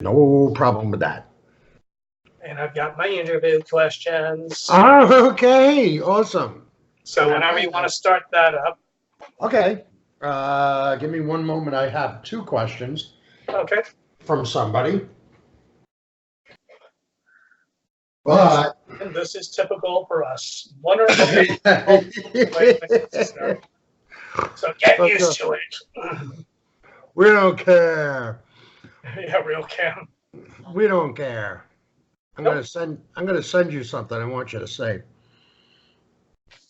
No problem with that. And I've got my interview questions. Oh, okay. Awesome. So whenever you want to start that up. Okay. Give me one moment. I have two questions. Okay. From somebody. But and this is typical for us. One or so get used to it. We don't care. Yeah, real Cam. We don't care. I'm gonna send you something I want you to say.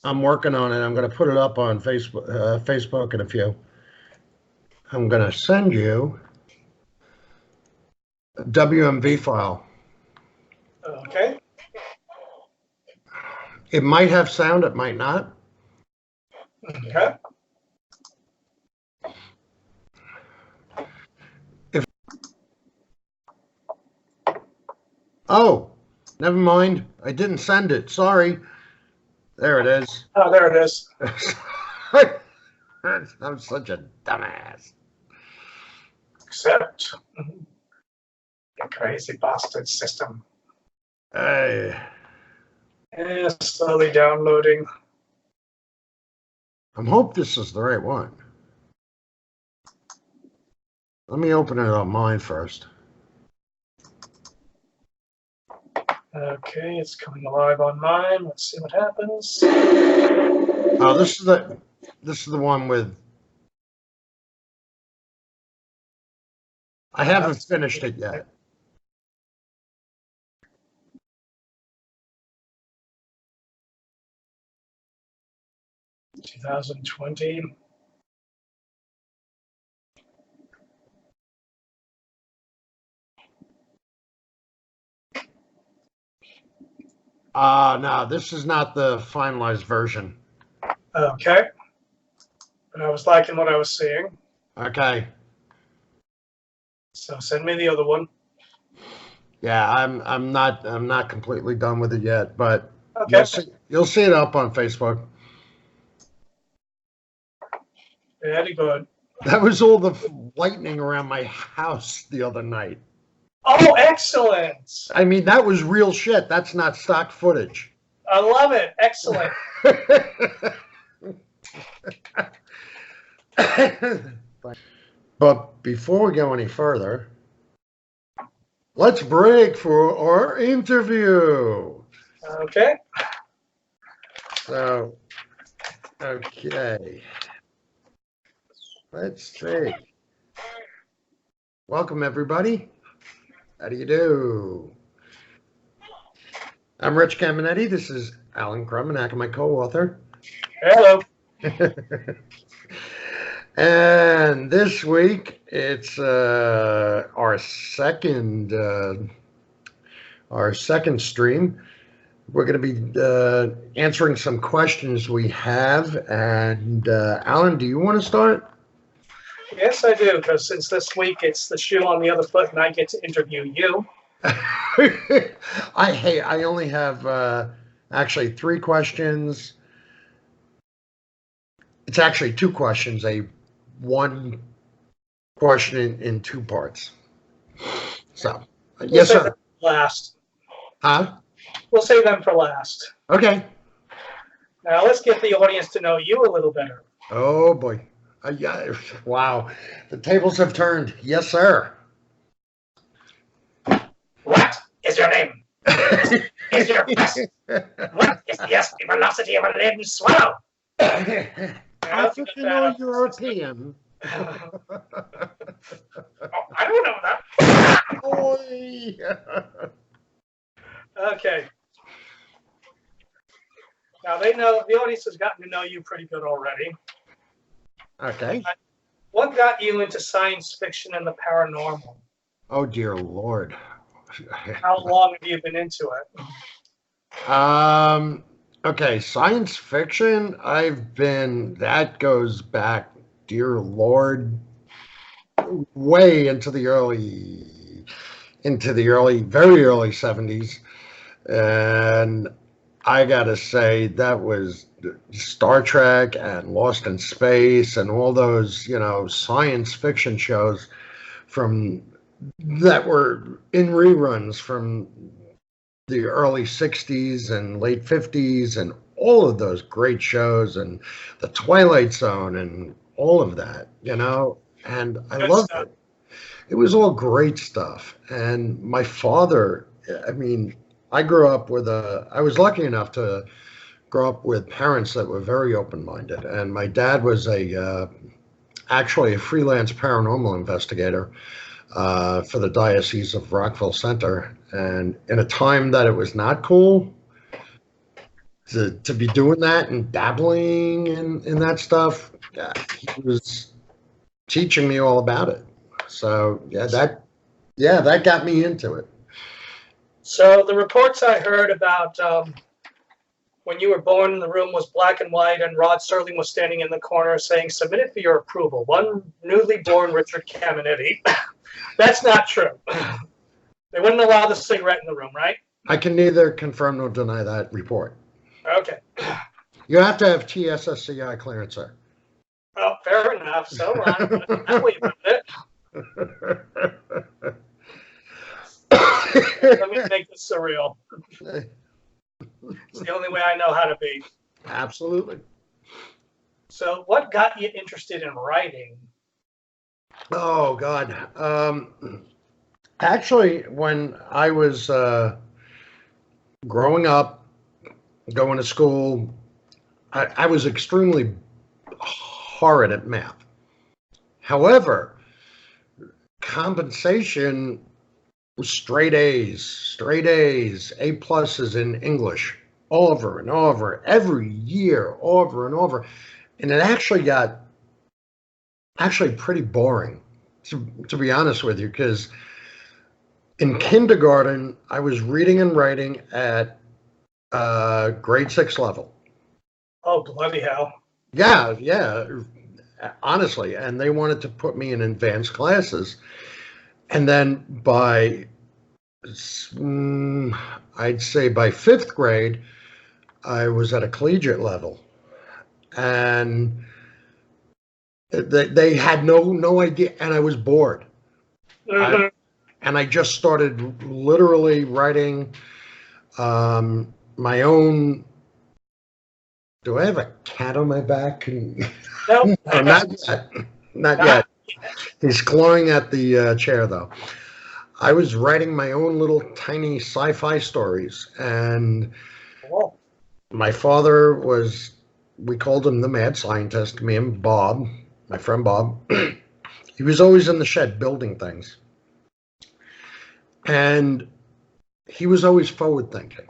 I'm working on it. I'm gonna put it up on Facebook in a few. I'm gonna send you a WMV file. Okay. It might have sound, it might not. Okay. Oh, never mind. I didn't send it. Sorry. There it is. Oh, there it is. I'm such a dumbass. Except the crazy bastard system. Hey. Slowly downloading. I hope this is the right one. Let me open it on mine first. Okay, it's coming alive on mine. Let's see what happens. Oh, this is the one with. I haven't finished it yet. (2020) No, this is not the finalized version. Okay. But I was liking what I was seeing. Okay. So send me the other one. Yeah, I'm not completely done with it yet, but okay. You'll see it up on Facebook. Very good. That was all the lightning around my house the other night. Oh, excellent. I mean, that was real shit. That's not stock footage. I love it. Excellent. But before we go any further, let's break for our interview. Okay. So, okay. Let's see. Welcome, everybody. How do you do? I'm Rich Caminetti. This is Alan Krummenack, my co-author. Hello. And this week, it's our second stream. We're going to be answering some questions we have. And Alan, do you want to start? Yes, I do, because since this week it's the shoe on the other foot and I get to interview you. I only have actually 3 questions. It's actually 2 questions, one question in 2 parts. So, yes, sir. Last. Huh? We'll save them for last. Okay. Now let's get the audience to know you a little better. Oh boy. Yeah, wow. The tables have turned. Yes, sir. What is your name? Is your best? What is the velocity of a leaden swallow? African or European? Oh, I don't know that. Boy. Okay. Now they know, the audience has gotten to know you pretty good already. Okay. What got you into science fiction and the paranormal? Oh dear Lord. How long have you been into it? Okay, science fiction, that goes back, dear Lord, way into the very early 70s. And I gotta say, that was Star Trek and Lost in Space and all those, science fiction shows from that were in reruns from the early 60s and late 50s and all of those great shows and the Twilight Zone and all of that, and I Good loved stuff. it. It was all great stuff. And my father, I mean, I was lucky enough to grow up with parents that were very open-minded. And my dad was actually a freelance paranormal investigator for the Diocese of Rockville Center. And in a time that it was not cool to be doing that and dabbling in that stuff, yeah, he was teaching me all about it. So that got me into it. So the reports I heard about when you were born, the room was black and white, and Rod Serling was standing in the corner saying, "Submitted for your approval, one newly born Richard Caminetti." That's not true. They wouldn't allow the cigarette in the room, right? I can neither confirm nor deny that report. Okay. You have to have TSSCI clearance, sir. Oh, fair enough. So I believe it. Let me make this surreal. It's the only way I know how to be. Absolutely. So what got you interested in writing? Oh, God. Actually, when I was growing up, going to school, I was extremely horrid at math. However, compensation was straight A's, A pluses in English, over and over, every year, over and over. And it actually got pretty boring, to be honest with you, because in kindergarten, I was reading and writing at grade 6 level. Oh, bloody hell. Yeah, honestly. And they wanted to put me in advanced classes. And then I'd say by 5th grade, I was at a collegiate level. And they had no idea, and I was bored. Mm-hmm. And I just started literally writing my own. Do I have a cat on my back? Nope. No, not yet. Not yet. He's clawing at the chair, though. I was writing my own little tiny sci-fi stories, and Whoa. my father was, we called him the mad scientist, me and Bob, my friend Bob. He was always in the shed building things. And he was always forward thinking.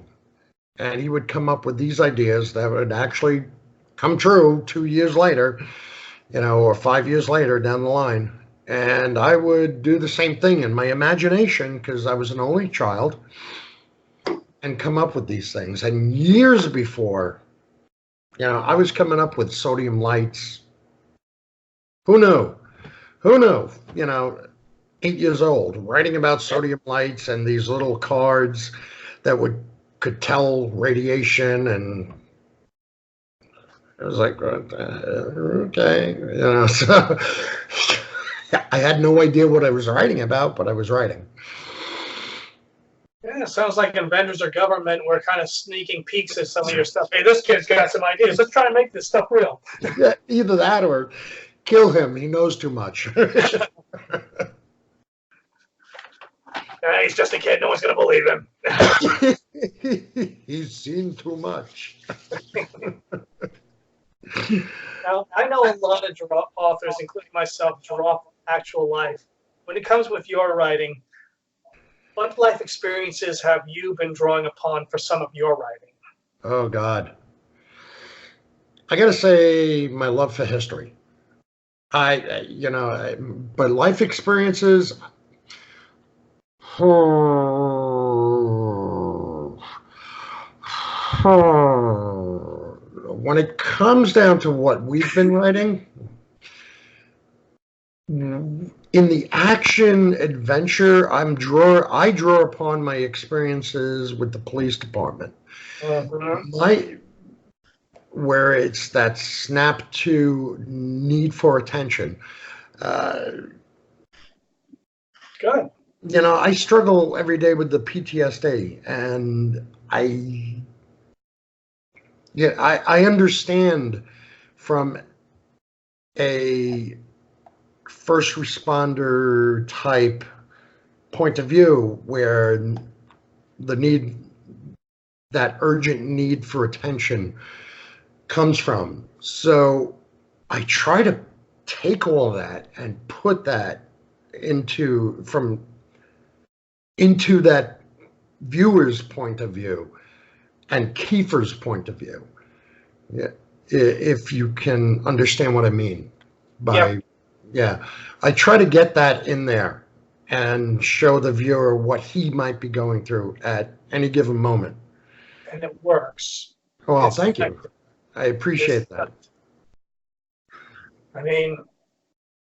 And he would come up with these ideas that would actually come true 2 years later, or 5 years later down the line. And I would do the same thing in my imagination because I was an only child and come up with these things. And years before, I was coming up with sodium lights. Who knew? 8 years old, writing about sodium lights and these little cards that could tell radiation, and it was like, okay, so I had no idea what I was writing about, but I was writing. Yeah, sounds like inventors or government were kind of sneaking peeks at some of your stuff. Hey, this kid's got some ideas. Let's try to make this stuff real. Yeah, either that or kill him. He knows too much. He's just a kid. No one's going to believe him. He's seen too much. Now, I know a lot of authors, including myself, draw from actual life. When it comes with your writing, what life experiences have you been drawing upon for some of your writing? Oh, God. I got to say my love for history. But life experiences, when it comes down to what we've been writing, in the action adventure, I draw upon my experiences with the police department. Where it's that snap to need for attention. Good. I struggle every day with the PTSD, and I understand from a first responder type point of view where that urgent need for attention comes from. So I try to take all that and put that into that viewer's point of view and Kiefer's point of view. Yeah, if you can understand what I mean by, yeah, I try to get that in there and show the viewer what he might be going through at any given moment. And it works. Well, thank you. I appreciate that. I mean,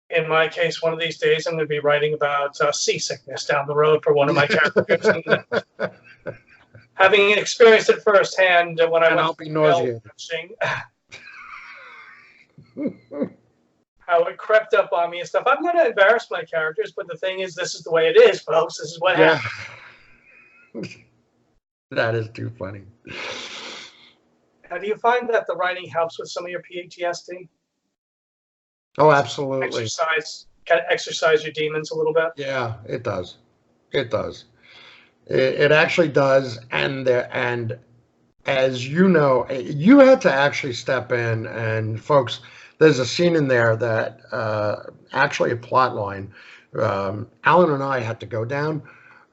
in my case, one of these days, I'm going to be writing about seasickness down the road for one of my characters. And having experienced it firsthand when I went to nauseated. How it crept up on me and stuff. I'm going to embarrass my characters, but the thing is, this is the way it is, folks. This is what happened. That is too funny. Now, do you find that the writing helps with some of your PTSD? Oh, absolutely. Kind of exercise your demons a little bit? Yeah, it does. It does. It actually does. And as you know, you had to actually step in, and folks, there's a scene in there that actually a plot line Alan and I had to go down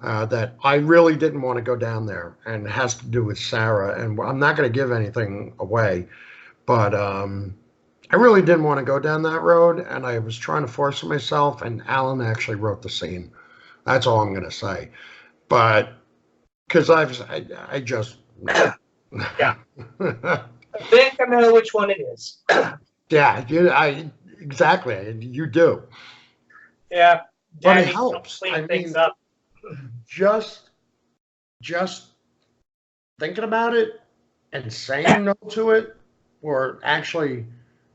that I really didn't want to go down there, and it has to do with Sarah. And I'm not going to give anything away, but I really didn't want to go down that road, and I was trying to force myself, and Alan actually wrote the scene. That's all I'm going to say. But because I just yeah. I think I know which one it is. Yeah, exactly. You do. Yeah, but it helps. I mean, up. just thinking about it and saying no to it, or actually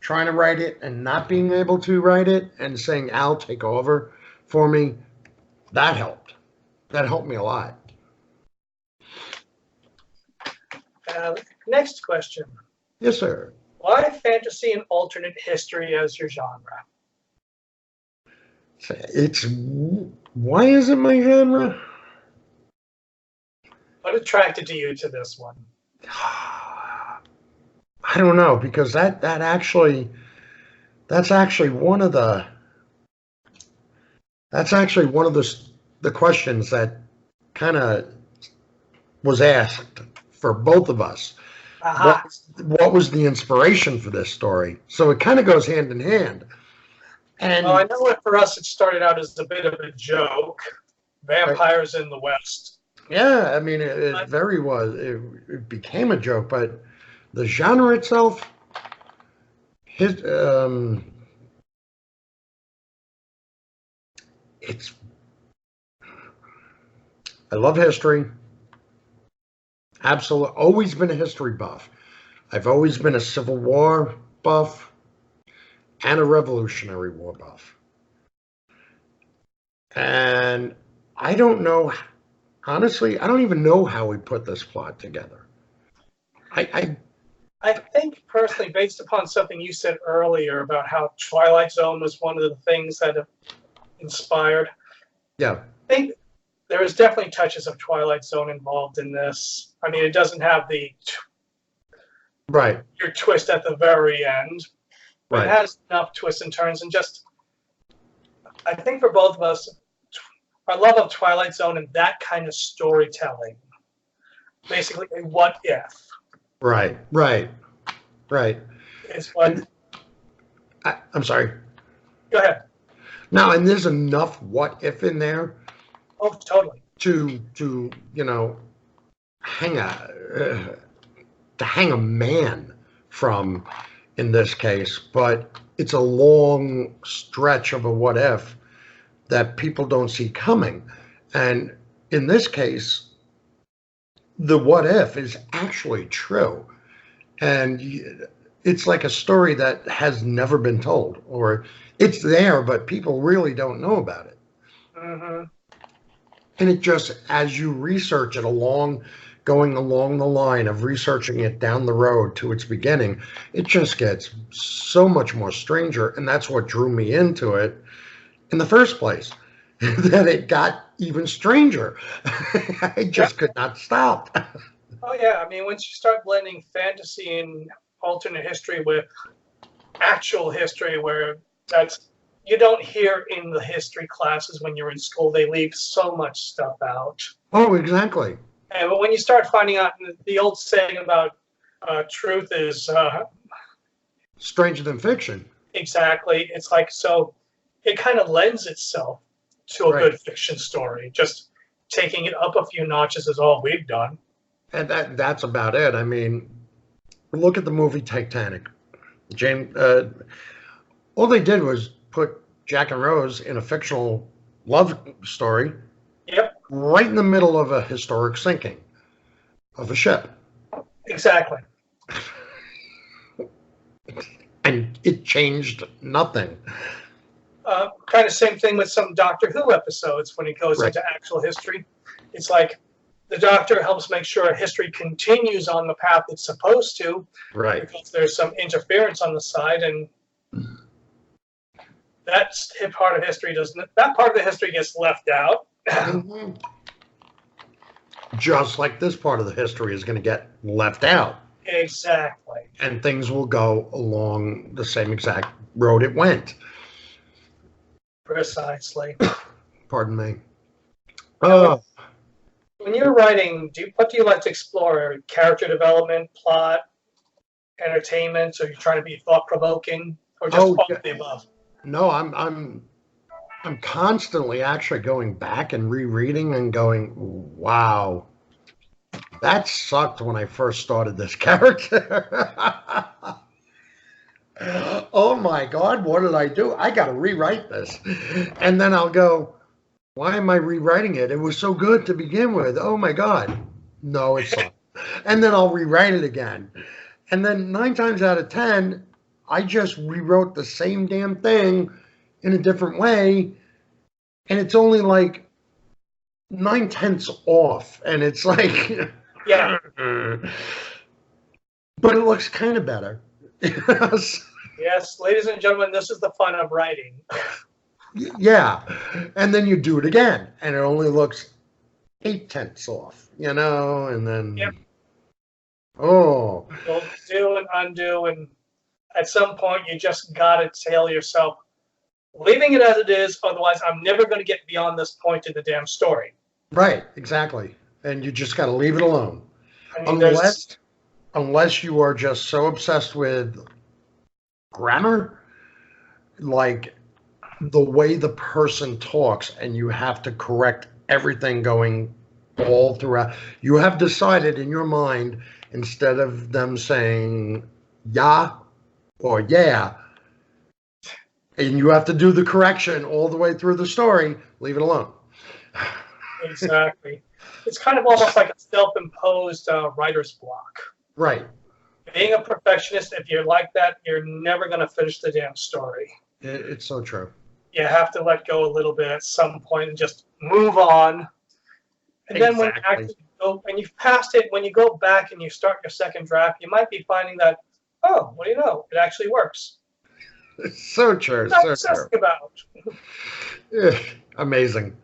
trying to write it and not being able to write it and saying, Al, take over for me, that helped. That helped me a lot. Next question. Yes, sir. Why fantasy and alternate history as your genre? Why is it my genre? What attracted you to this one? I don't know, because that's actually one of the questions that kind of was asked for both of us. Uh-huh. What was the inspiration for this story? So it kind of goes hand in hand. And well, I know that for us it started out as a bit of a joke. Vampires in the West. Yeah, I mean, it became a joke, but the genre itself, I love history. Absolutely, always been a history buff. I've always been a Civil War buff and a Revolutionary War buff. And I don't know, honestly, I don't even know how we put this plot together. I think personally, based upon something you said earlier about how Twilight Zone was one of the things that inspired. Yeah. I think there is definitely touches of Twilight Zone involved in this. I mean, it doesn't have the your twist at the very end. But it has enough twists and turns, and just I think for both of us, our love of Twilight Zone and that kind of storytelling, basically a what if. Right. Is what. I'm sorry. Go ahead. Now, and there's enough what if in there. Oh, totally. To hang a man from, in this case, but it's a long stretch of a what if that people don't see coming. And in this case, the what if is actually true. And it's like a story that has never been told, or it's there, but people really don't know about it. Mm-hmm. And it just, as you research it going along the line of researching it down the road to its beginning, it just gets so much more stranger. And that's what drew me into it in the first place, that it got even stranger. I just could not stop. Oh yeah, I mean, once you start blending fantasy and alternate history with actual history, where that's you don't hear in the history classes when you're in school, they leave so much stuff out. Oh, exactly. And but when you start finding out the old saying about truth is Stranger than fiction. exactly, it's like so it kind of lends itself to a Right. good fiction story. Just taking it up a few notches is all we've done. And that's about it. I mean, look at the movie Titanic. James, all they did was put Jack and Rose in a fictional love story Yep, right in the middle of a historic sinking of a ship. exactly. And it changed nothing. Kind of same thing with some Doctor Who episodes when it goes Right. into actual history. It's like the Doctor helps make sure history continues on the path it's supposed to, Right. because there's some interference on the side, and that's part of history doesn't. That part of the history gets left out. Mhm. Just like this part of the history is going to get left out. Exactly. And things will go along the same exact road it went. Precisely. Pardon me. Oh, When you're writing, what do you like to explore? Character development, plot, entertainment? Or are you trying to be thought provoking, or just Oh, all yeah. of the above? no, I'm constantly actually going back and rereading and going, wow, that sucked when I first started this character. Oh my God, what did I do? I got to rewrite this. And then I'll go, why am I rewriting it? It was so good to begin with. Oh my God. No, it's not. And then I'll rewrite it again. And then 9 times out of 10, I just rewrote the same damn thing in a different way. And it's only like 9/10 off. And it's like, Yeah. but it looks kind of better. Yes, ladies and gentlemen, this is the fun of writing. Yeah. And then you do it again, and it only looks 8/10 off, and then, Yep. oh, You'll do and undo, and at some point you just gotta tell yourself, leaving it as it is, otherwise I'm never gonna get beyond this point in the damn story. right, exactly. And you just got to leave it alone. I mean, there's Unless you are just so obsessed with grammar, like the way the person talks, and you have to correct everything going all throughout. You have decided in your mind, instead of them saying yeah or yeah, and you have to do the correction all the way through the story, leave it alone. exactly. It's kind of almost like a self-imposed writer's block. Right. Being a perfectionist, if you're like that, you're never gonna finish the damn story. It's so true. You have to let go a little bit at some point and just move on. And then when you Exactly. actually go, and you've passed it, when you go back and you start your second draft, you might be finding that, oh, what do you know? It actually works. It's so true. What So I'm true. obsessing about. Amazing.